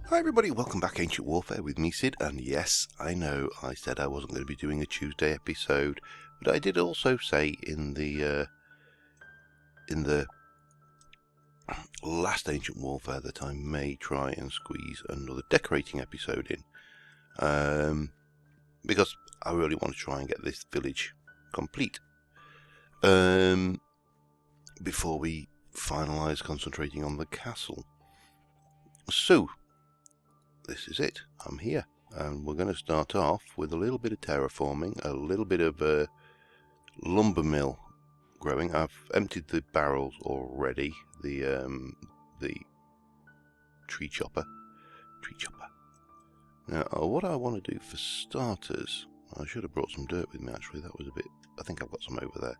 Hi everybody, welcome back Ancient Warfare with me, Sid, and yes, I know I said I wasn't going to be doing a Tuesday episode, but I did also say in the last Ancient Warfare that I may try and squeeze another decorating episode in, because I really want to try and get this village complete, before we finalise concentrating on the castle. So, this is it. I'm here, and we're going to start off with a little bit of terraforming, a little bit of lumbermill growing. I've emptied the barrels already. The tree chopper. Now, what I want to do for starters, I should have brought some dirt with me. Actually, that was a bit. I think I've got some over there.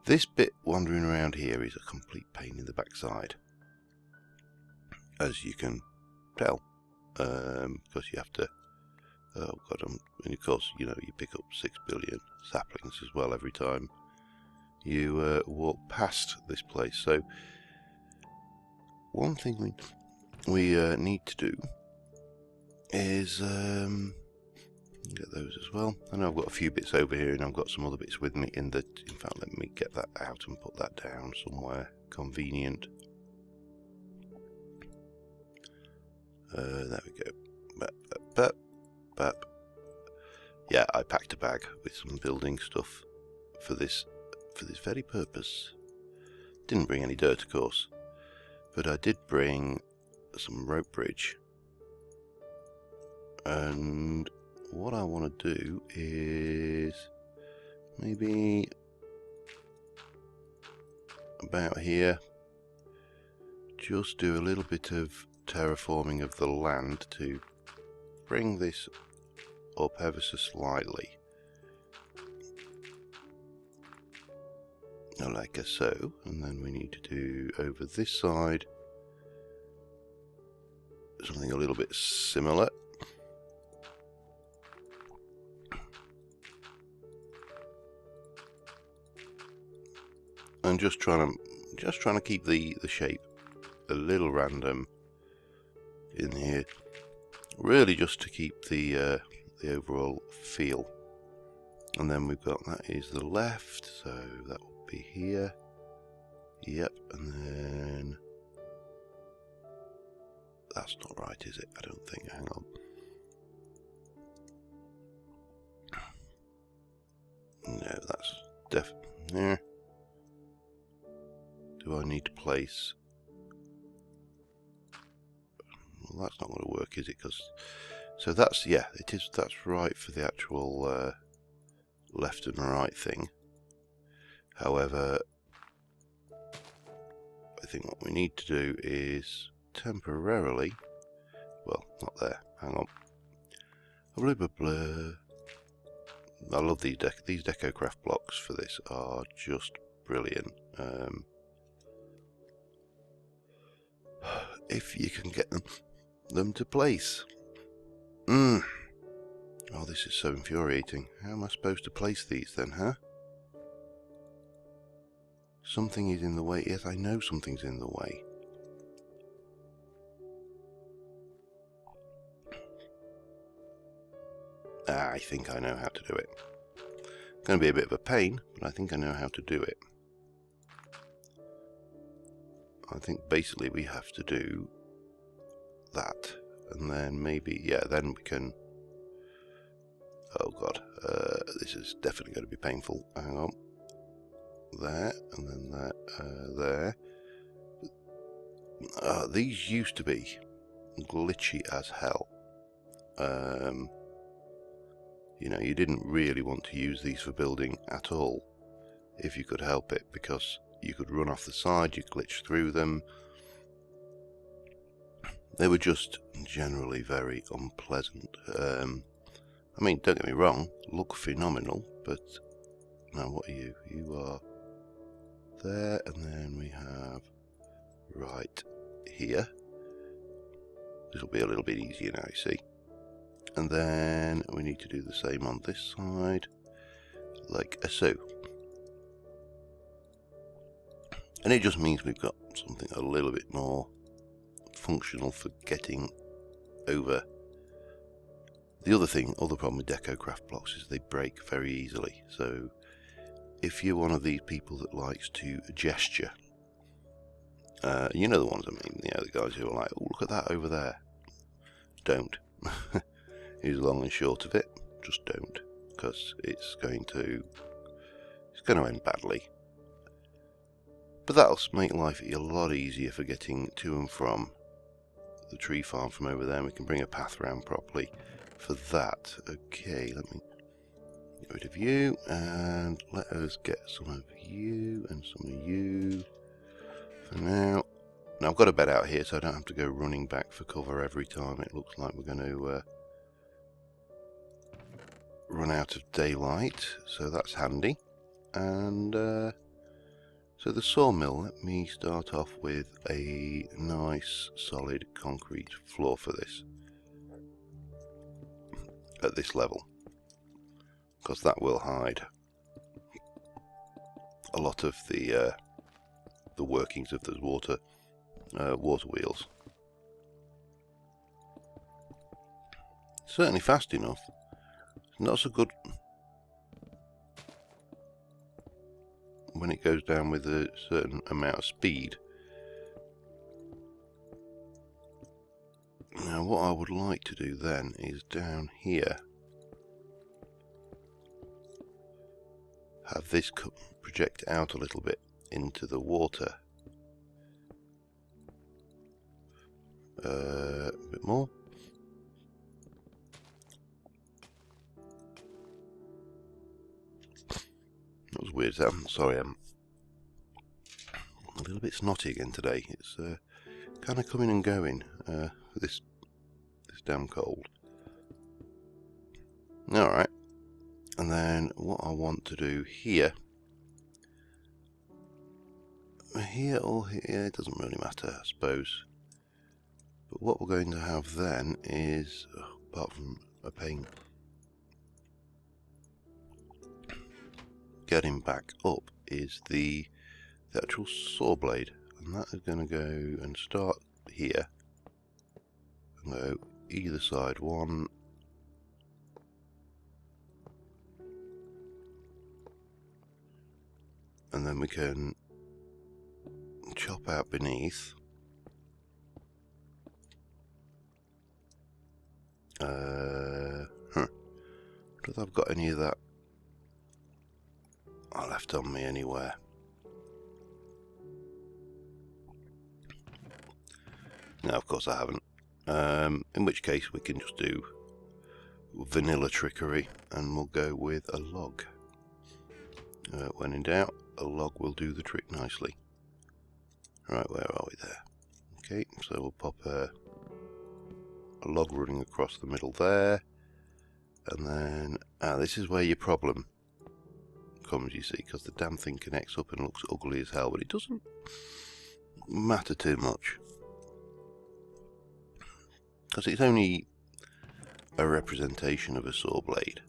This bit wandering around here is a complete pain in the backside, as you can tell. Because you have to, oh god, and of course, you know, you pick up 6 billion saplings as well every time you walk past this place. So one thing we need to do is get those as well. I know I've got a few bits over here, and I've got some other bits with me in fact, let me get that out and put that down somewhere convenient. There we go. Yeah, I packed a bag with some building stuff for this very purpose. Didn't bring any dirt, of course, but I did bring some rope bridge. And what I want to do is maybe about here, just do a little bit of terraforming of the land to bring this up ever so slightly, like so, and then we need to do over this side something a little bit similar. And just trying to keep the shape a little random in here, really just to keep the overall feel. And then we've got, that is the left, so that will be here. Yep, and then that's not right, is it? I don't think. Hang on. No, that's definitely there. Do I need to place? Well, that's not going to work, is it? Because so that's, yeah, it is. That's right for the actual left and right thing. However, I think what we need to do is temporarily, well, not there. Hang on. Blah blah blah. I love these DecoCraft blocks for this. Are just brilliant. If you can get them to place. Oh, this is so infuriating. How am I supposed to place these then, huh? Something is in the way. Yes, I know something's in the way. I think I know how to do it. It's going to be a bit of a pain, but I think I know how to do it. I think basically we have to do that, and then maybe, yeah, then we can. Oh god, this is definitely going to be painful. Hang on. There, and then that, there. These used to be glitchy as hell. You know, you didn't really want to use these for building at all, if you could help it, because you could run off the side, you glitch through them. They were just generally very unpleasant. I mean, don't get me wrong, look phenomenal, but now what are you? You are there, and then we have right here. This will be a little bit easier now, you see. And then we need to do the same on this side, like so. And it just means we've got something a little bit more functional for getting over. The other problem with DecoCraft blocks is they break very easily. So if you're one of these people that likes to gesture, you know the ones I mean, you know, the guys who are like, oh, look at that over there. Don't. Is long and short of it. Just don't, because it's going to end badly. But that'll make life a lot easier for getting to and from the tree farm from over there. We can bring a path around properly for that. Okay, let me get rid of you and let us get some of you and some of you for now. Now I've got a bed out here so I don't have to go running back for cover every time it looks like we're going to run out of daylight, so that's handy. And so the sawmill, let me start off with a nice solid concrete floor for this at this level, because that will hide a lot of the workings of those water wheels. Certainly fast enough. Not so good when it goes down with a certain amount of speed. Now what I would like to do then is down here have this project out a little bit into the water. A bit more. That was weird. Sorry, I'm a little bit snotty again today. It's kind of coming and going. This damn cold. All right. And then what I want to do here or here, it doesn't really matter, I suppose. But what we're going to have then is, apart from a pain getting back up, is the actual saw blade, and that is going to go and start here and go either side one, and then we can chop out beneath. Don't think I've got any of that left on me anywhere. No, of course I haven't. In which case we can just do vanilla trickery and we'll go with a log. When in doubt, a log will do the trick nicely. Right, where are we there? Okay, so we'll pop a log running across the middle there, and then this is where your problem comes, you see, because the damn thing connects up and looks ugly as hell, but it doesn't matter too much, because it's only a representation of a saw blade,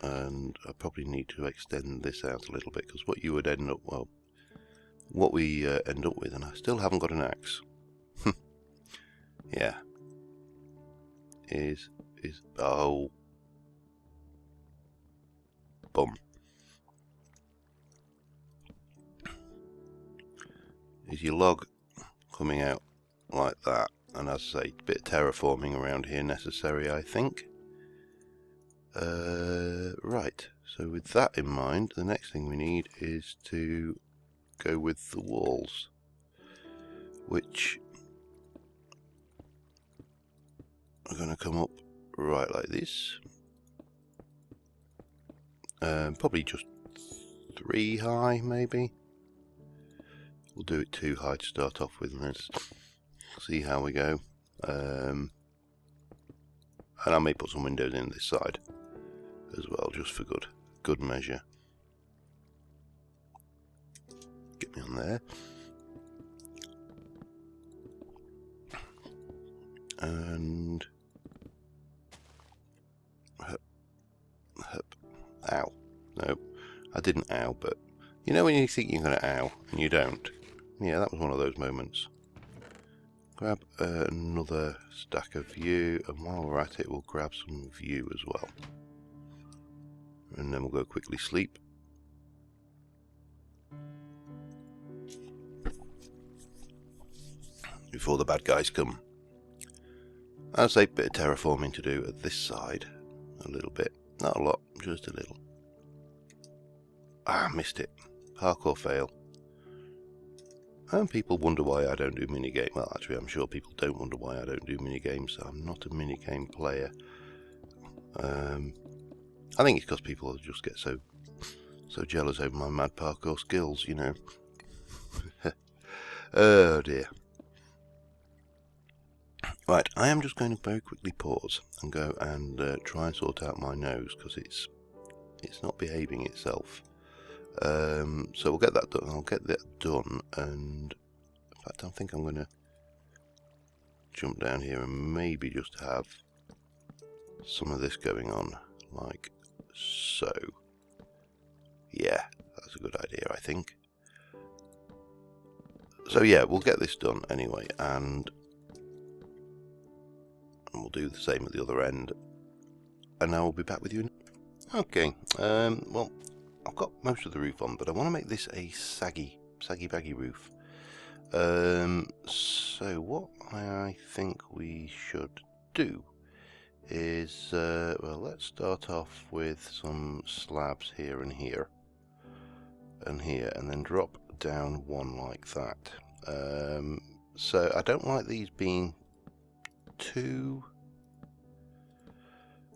and I probably need to extend this out a little bit, because what you would end up, well, what we end up with, and I still haven't got an axe. Yeah, is oh, bum. Is your log coming out like that, and as I say, a bit of terraforming around here necessary, I think. Right, so with that in mind, the next thing we need is to go with the walls, which are going to come up right like this. Probably just 3 high, maybe. We'll do it 2 high to start off with, and let's see how we go. And I may put some windows in this side as well, just for good measure. Get me on there. And ow. No, I didn't ow, but you know when you think you're going to ow and you don't? Yeah, that was one of those moments. Grab another stack of view, and while we're at it, we'll grab some view as well. And then we'll go quickly sleep. Before the bad guys come. I'd say a bit of terraforming to do at this side. A little bit. Not a lot, just a little. Ah, missed it. Parkour fail. And people wonder why I don't do minigame. Well, actually, I'm sure people don't wonder why I don't do minigames. I'm not a minigame player. I think it's because people just get so jealous over my mad parkour skills, you know. Oh dear. Right, I am just going to very quickly pause and go and try and sort out my nose, because it's not behaving itself. So we'll get that done. I'll get that done, and in fact, I think I'm going to jump down here and maybe just have some of this going on, like so. Yeah, that's a good idea, I think. So yeah, we'll get this done anyway, and we'll do the same at the other end, and now we'll be back with you. Okay, well, I've got most of the roof on, but I want to make this a saggy baggy roof. So what I think we should do is, well, let's start off with some slabs here and here, and here, and then drop down one like that. So I don't like these being too,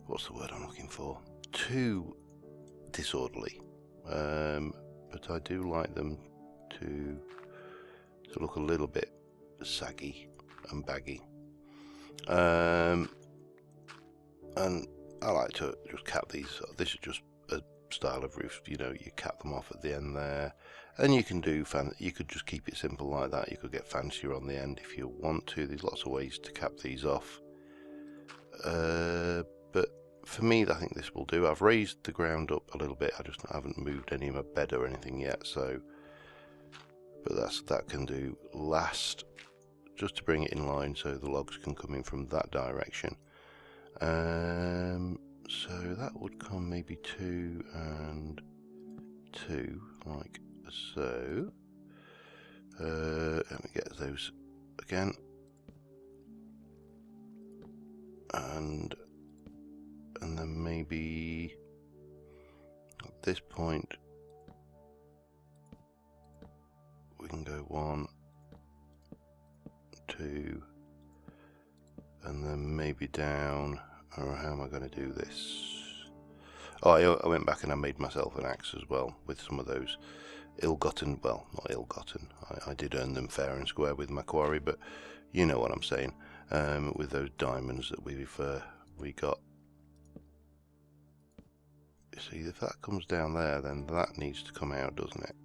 what's the word I'm looking for? Too disorderly. But I do like them to look a little bit saggy and baggy. And I like to just cap these. This is just a style of roof, you know, you cap them off at the end there, and you can do you could just keep it simple like that. You could get fancier on the end if you want to. There's lots of ways to cap these off, but for me, I think this will do. I've raised the ground up a little bit. I haven't moved any of my bed or anything yet, so, but that can do last, just to bring it in line so the logs can come in from that direction. So that would come maybe 2 and 2, like so. Let me get those again, and then maybe at this point we can go 1, 2, and then maybe down. Or how am I going to do this? Oh, I went back and I made myself an axe as well with some of those ill-gotten, well, not ill-gotten, I did earn them fair and square with my quarry, but you know what I'm saying, with those diamonds that we got. See, if that comes down there, then that needs to come out, doesn't it?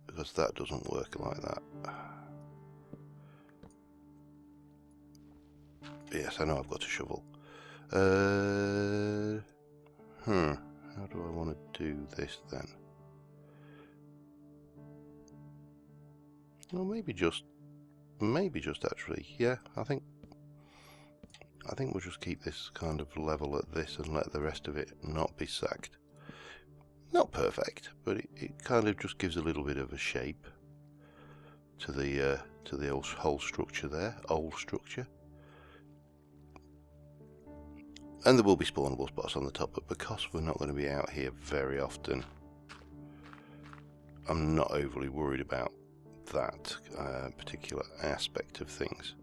Because that doesn't work like that. Yes, I know I've got a shovel. How do I want to do this then? Well, maybe just actually, yeah, I think we'll just keep this kind of level at this and let the rest of it not be sagged. Not perfect, but it kind of just gives a little bit of a shape to the whole structure there, old structure. And there will be spawnable spots on the top, but because we're not going to be out here very often, I'm not overly worried about that particular aspect of things.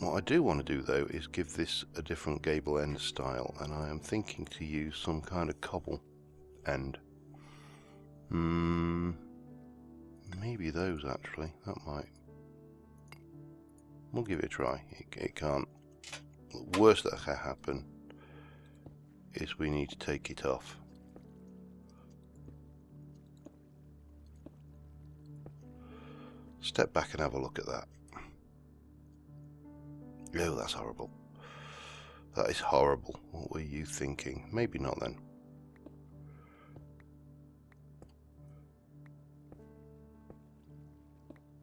What I do want to do though is give this a different gable end style, and I am thinking to use some kind of cobble end. Maybe those actually, that might. We'll give it a try. It can't. The worst that can happen is we need to take it off. Step back and have a look at that. Oh, that's horrible. That is horrible. What were you thinking? Maybe not then.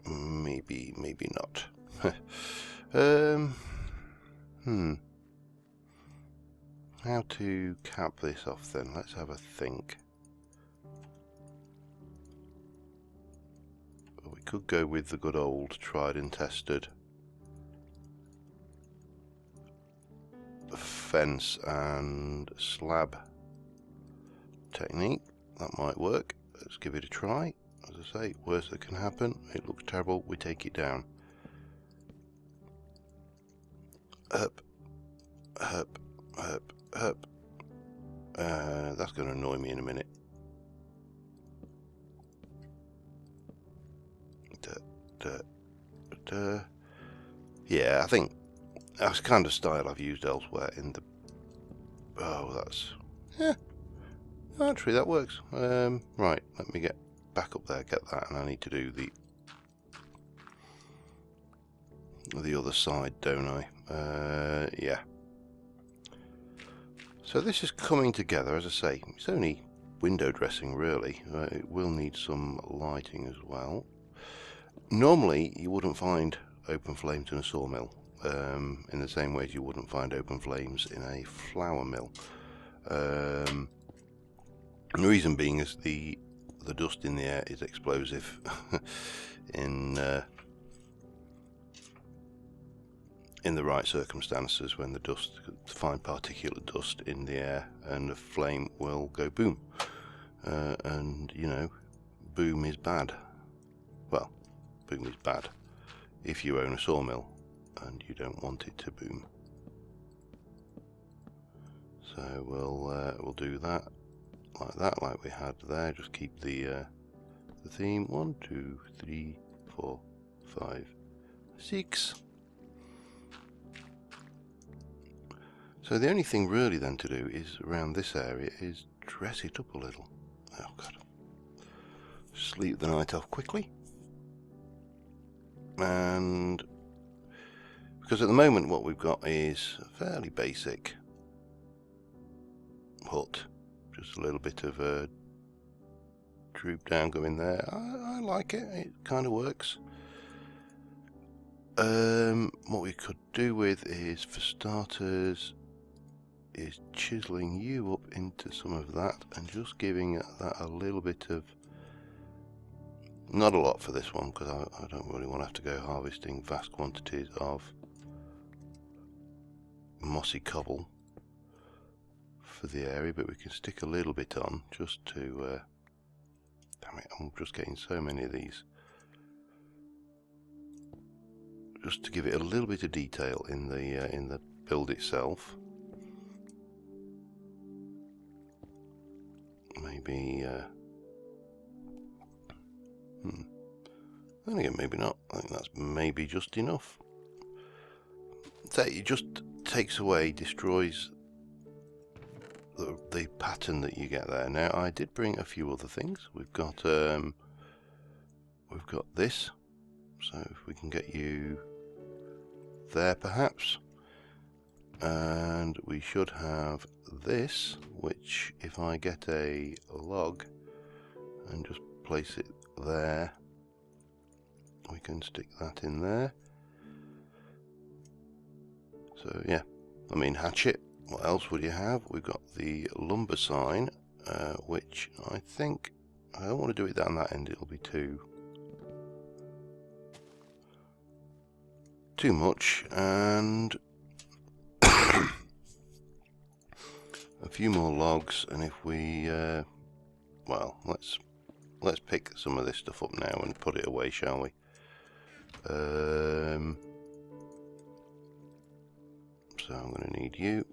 Maybe not. How to cap this off then? Let's have a think. We could go with the good old tried and tested fence and slab technique. That might work. Let's give it a try. As I say, worst that can happen, it looks terrible, we take it down. Up, up, up, up. That's going to annoy me in a minute. Yeah, I think that's the kind of style I've used elsewhere in the... Oh, that's... Yeah, actually that works. Right, let me get back up there, get that, and I need to do the other side, don't I? Yeah. So this is coming together, as I say. It's only window dressing, really. It will need some lighting as well. Normally, you wouldn't find open flames in a sawmill, in the same way as you wouldn't find open flames in a flour mill. The reason being is the dust in the air is explosive. in the right circumstances, when the dust, fine particulate dust in the air, and the flame will go boom. And you know, boom is bad. Well, boom is bad if you own a sawmill and you don't want it to boom. So we'll do that, like we had there. Just keep the theme. 1, 2, 3, 4, 5, 6. So the only thing really then to do is around this area is dress it up a little. Oh god. Sleep the night off quickly. And because at the moment what we've got is a fairly basic hut, just a little bit of a droop down going there. I like it, it kind of works. What we could do with is, for starters, is chiseling you up into some of that and just giving that a little bit of, not a lot for this one, because I don't really want to have to go harvesting vast quantities of mossy cobble for the area, but we can stick a little bit on just to damn it, I'm just getting so many of these, just to give it a little bit of detail in the build itself. Maybe then again, maybe not. I think that's maybe just enough. So it just takes away, destroys the pattern that you get there. Now I did bring a few other things. We've got this. So if we can get you there perhaps, and we should have this, which if I get a log and just place it there, we can stick that in there. So yeah, I mean, hatchet. What else would you have? We've got the lumber sign, which I think I don't want to do it down that end. It'll be too much, and a few more logs. And if we well, let's pick some of this stuff up now and put it away, shall we? So I'm going to need you.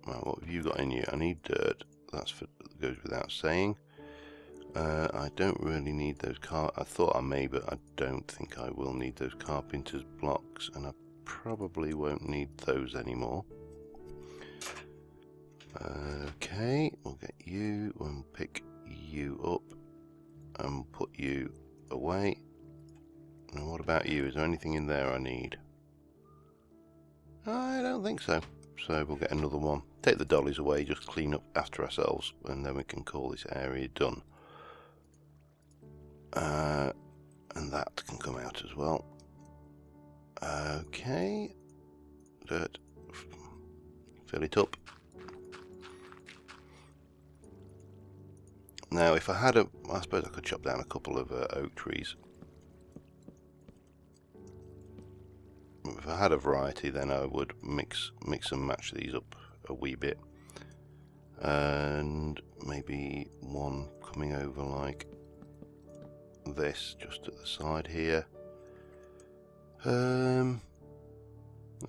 Well, what have you got in you? I need dirt. That goes without saying. I don't really need those I thought I may, but I don't think I will need those carpenter's blocks, and I probably won't need those anymore. Okay, we'll get you and pick you up and put you away. And what about you? Is there anything in there I need? I don't think so. So we'll get another one. Take the dollies away, just clean up after ourselves, and then we can call this area done. And that can come out as well. Okay. Dirt. Fill it up. Now, if I had I suppose I could chop down a couple of oak trees. If I had a variety, then I would mix and match these up a wee bit, and maybe one coming over like this, just at the side here. Let's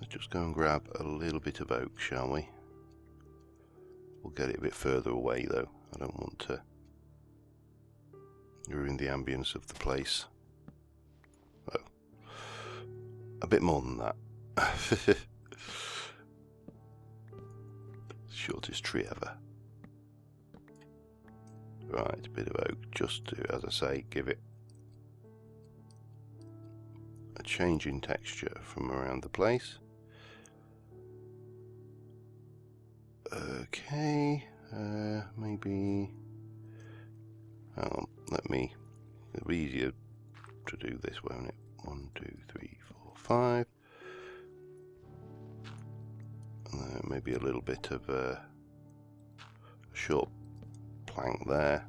just go and grab a little bit of oak, shall we? We'll get it a bit further away though. I don't want to ruin the ambience of the place. Oh, a bit more than that. Shortest tree ever. Right, a bit of oak, just to, as I say, give it a change in texture from around the place. Okay, maybe. Hang on, it'll be easier to do this, won't it? 1, 2, 3, 4, 5. And maybe a little bit of a short plank there.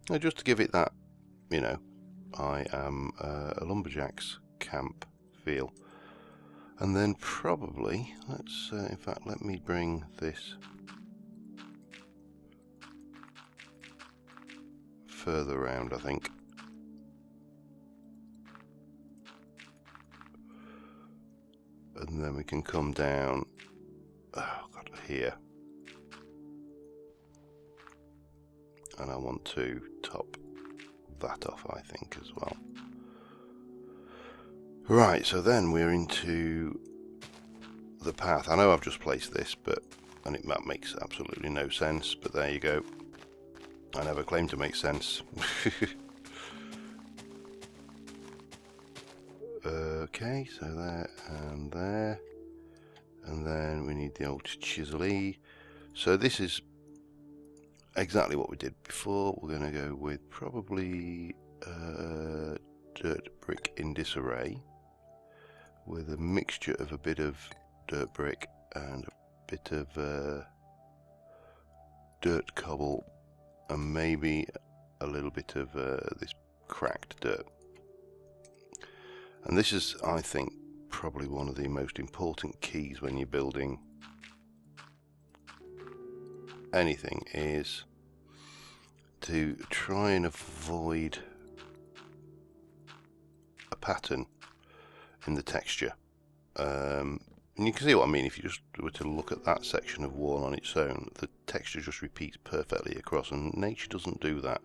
Now, just to give it that, you know, I am a lumberjack's camp feel. And then probably, let's, in fact, let me bring this further around, I think. And then we can come down, here. And I want to top that off, I think, as well. Right, so then we're into the path. I know I've just placed this, and that makes absolutely no sense, but there you go. I never claimed to make sense. Okay, so there, and then we need the old chiselly. So this is exactly what we did before. We're going to go with probably dirt brick in disarray, with a mixture of a bit of dirt brick and a bit of dirt cobble, and maybe a little bit of this cracked dirt. And this is, I think, probably one of the most important keys when you're building anything, is to try and avoid a pattern in the texture. And you can see what I mean. If you just were to look at that section of wall on its own, the texture just repeats perfectly across, and nature doesn't do that.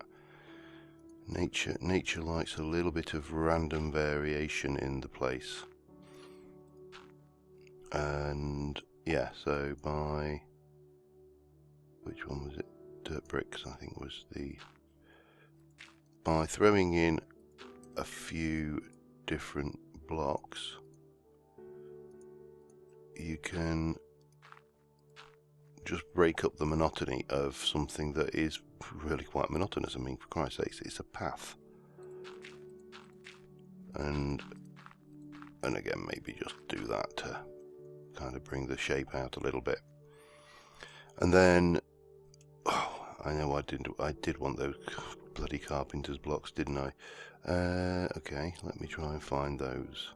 Nature likes a little bit of random variation in the place. And yeah, so by, which one was it? Dirt bricks, I think, was the, by throwing in a few different blocks, you can just break up the monotony of something that is really quite monotonous. I mean, for Christ's sake, it's a path. And again, maybe just do that to kind of bring the shape out a little bit. And then, oh, I know I did want those bloody carpenter's blocks, didn't I? Okay, let me try and find those.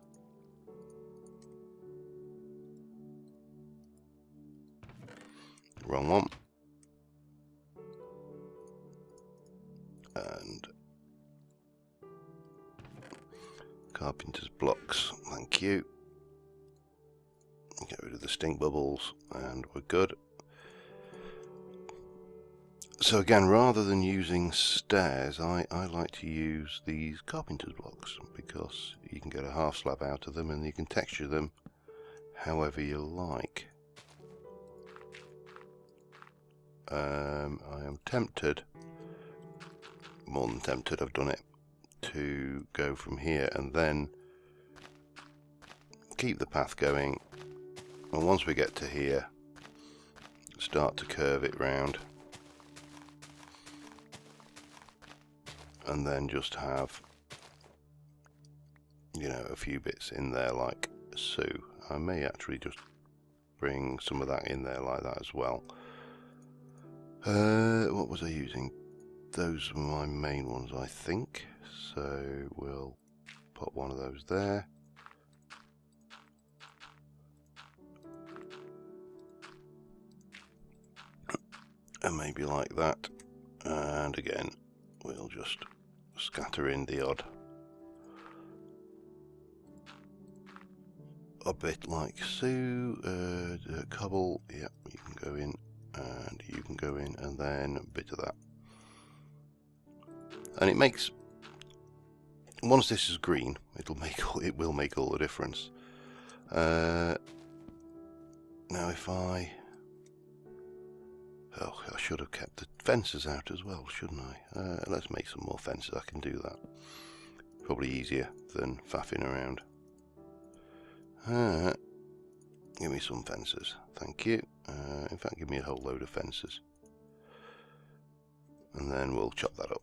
Wrong one. And carpenter's blocks, thank you. Get rid of the stink bubbles, and we're good. So again, rather than using stairs, I like to use these carpenter's blocks, because you can get a half slab out of them and you can texture them however you like. I am tempted, more than tempted, I've done it, to go from here and then keep the path going, and once we get to here, start to curve it round. and then just have, you know, a few bits in there like so. I may actually just bring some of that in there like that as well. What was I using? Those were my main ones, I think. So we'll put one of those there. And maybe like that. And again, we'll just scatter in the odd a bit like so. Cobble, yep, you can go in, and you can go in, and then a bit of that. And it makes, once this is green, it will make all the difference. Now if I should have kept the fences out as well, shouldn't I? Let's make some more fences. I can do that. Probably easier than faffing around. Give me some fences, thank you. In fact, give me a whole load of fences. And then we'll chop that up.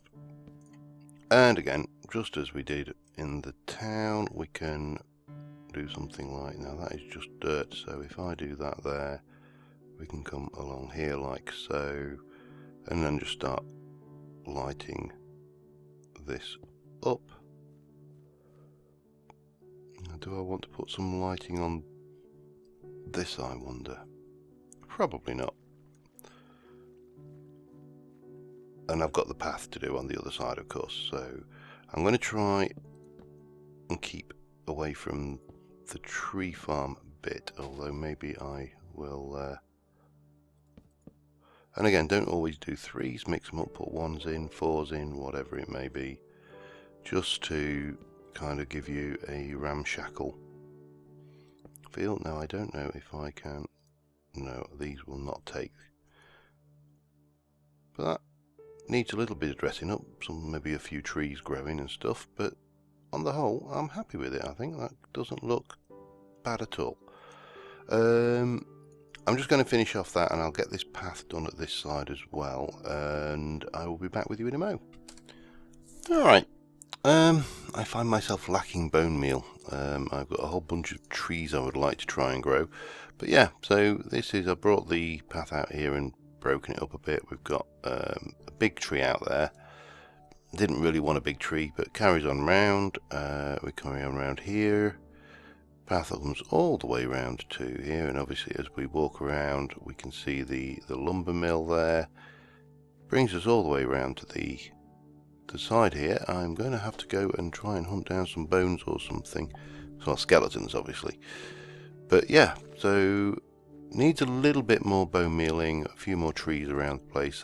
And again, just as we did in the town, we can do something like, now that is just dirt, so if I do that there, we can come along here like so, and then just start lighting this up. Now, do I want to put some lighting on this, I wonder? Probably not. And I've got the path to do on the other side, of course, so I'm going to try and keep away from the tree farm bit, although maybe I will and again, don't always do threes, mix them up, put ones in, fours in, whatever it may be, just to kind of give you a ramshackle feel. Now I don't know if I can, no, these will not take, but that needs a little bit of dressing up, maybe a few trees growing and stuff, but on the whole I'm happy with it. I think that doesn't look bad at all. I'm just going to finish off that, and I'll get this path done at this side as well, and I will be back with you in a mo. Alright, I find myself lacking bone meal. I've got a whole bunch of trees I would like to try and grow, but yeah, so this is, I brought the path out here and broken it up a bit. We've got a big tree out there. Didn't really want a big tree, but carries on round. We carry on round here. Path comes all the way round to here, and obviously as we walk around we can see the Lumbermill there. Brings us all the way round to the side here. I'm going to have to go and try and hunt down some bones or something. So skeletons obviously. But yeah, so needs a little bit more bone mealing, a few more trees around the place.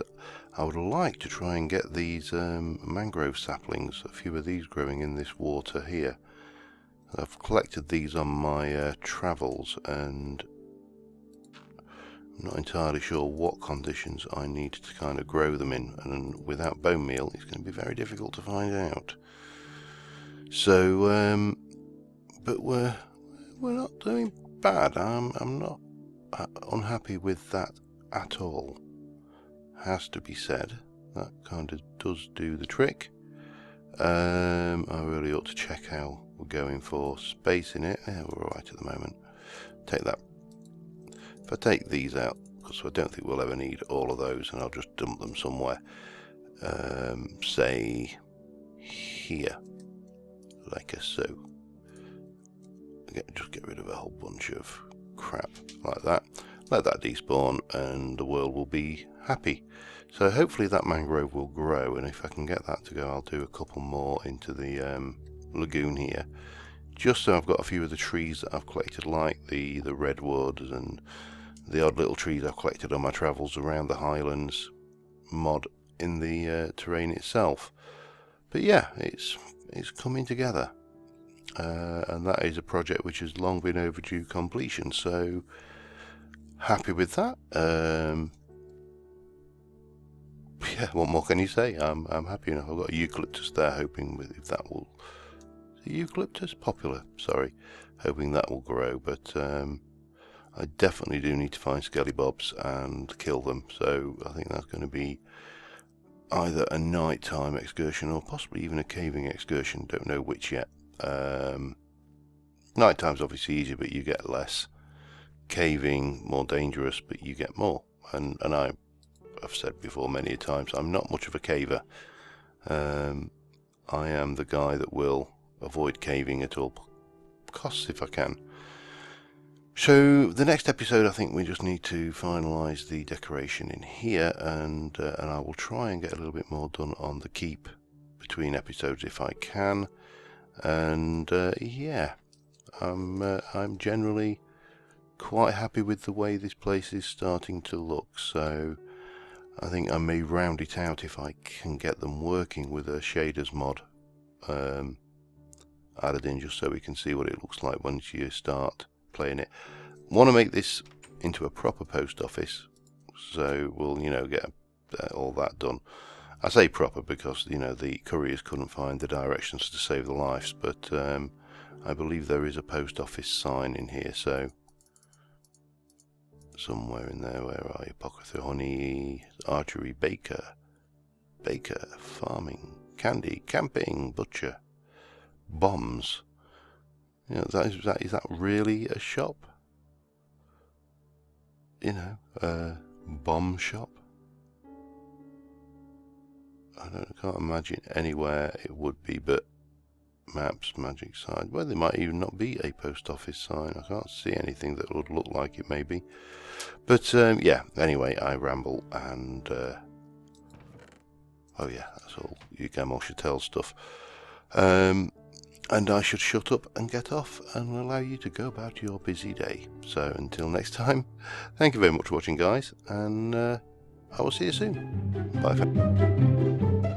I would like to try and get these mangrove saplings, a few of these growing in this water here. I've collected these on my travels, and I'm not entirely sure what conditions I need to kind of grow them in, and without bone meal it's going to be very difficult to find out. So but we're not doing bad. I'm not unhappy with that at all, has to be said. That kind of does do the trick. I really ought to check how we're going for space in it. Yeah, we're alright at the moment. Take that. If I take these out, because I don't think we'll ever need all of those, and I'll just dump them somewhere, say here, like so. Just get rid of a whole bunch of crap like that. Let that despawn, and the world will be happy. So hopefully that mangrove will grow, and if I can get that to go, I'll do a couple more into the lagoon here, just so I've got a few of the trees that I've collected, like the redwoods and the odd little trees I've collected on my travels around the Highlands mod in the terrain itself. But yeah, it's coming together, and that is a project which has long been overdue completion, so happy with that. Yeah, what more can you say? I'm happy enough. I've got a eucalyptus there, hoping if that will, eucalyptus popular, sorry, hoping that will grow. But I definitely do need to find skelly bobs and kill them, so I think that's going to be either a nighttime excursion or possibly even a caving excursion. Don't know which yet. Nighttime's obviously easier, but you get less. Caving, more dangerous, but you get more. And I've said before many times, I'm not much of a caver. I am the guy that will avoid caving at all costs if I can. So the next episode, I think we just need to finalise the decoration in here, and I will try and get a little bit more done on the keep between episodes if I can. And yeah, I'm generally quite happy with the way this place is starting to look. So I think I may round it out if I can get them working with a shaders mod added in, just so we can see what it looks like once you start playing it. Want to make this into a proper post office, so we'll, you know, get all that done. I say proper because, you know, the couriers couldn't find the directions to save their lives, but I believe there is a post office sign in here, so somewhere in there. Where are you? Apothecary, honey, archery, baker, farming, candy, camping, butcher, bombs. You know, is that really a shop? You know, bomb shop. I can't imagine anywhere it would be, but maps, magic sign. Well, there might even not be a post office sign. I can't see anything that would look like it, maybe. But yeah. Anyway, I ramble, and oh yeah, that's all you Gamal Chatel stuff. And I should shut up and get off and allow you to go about your busy day. So until next time, thank you very much for watching, guys, and I will see you soon. Bye.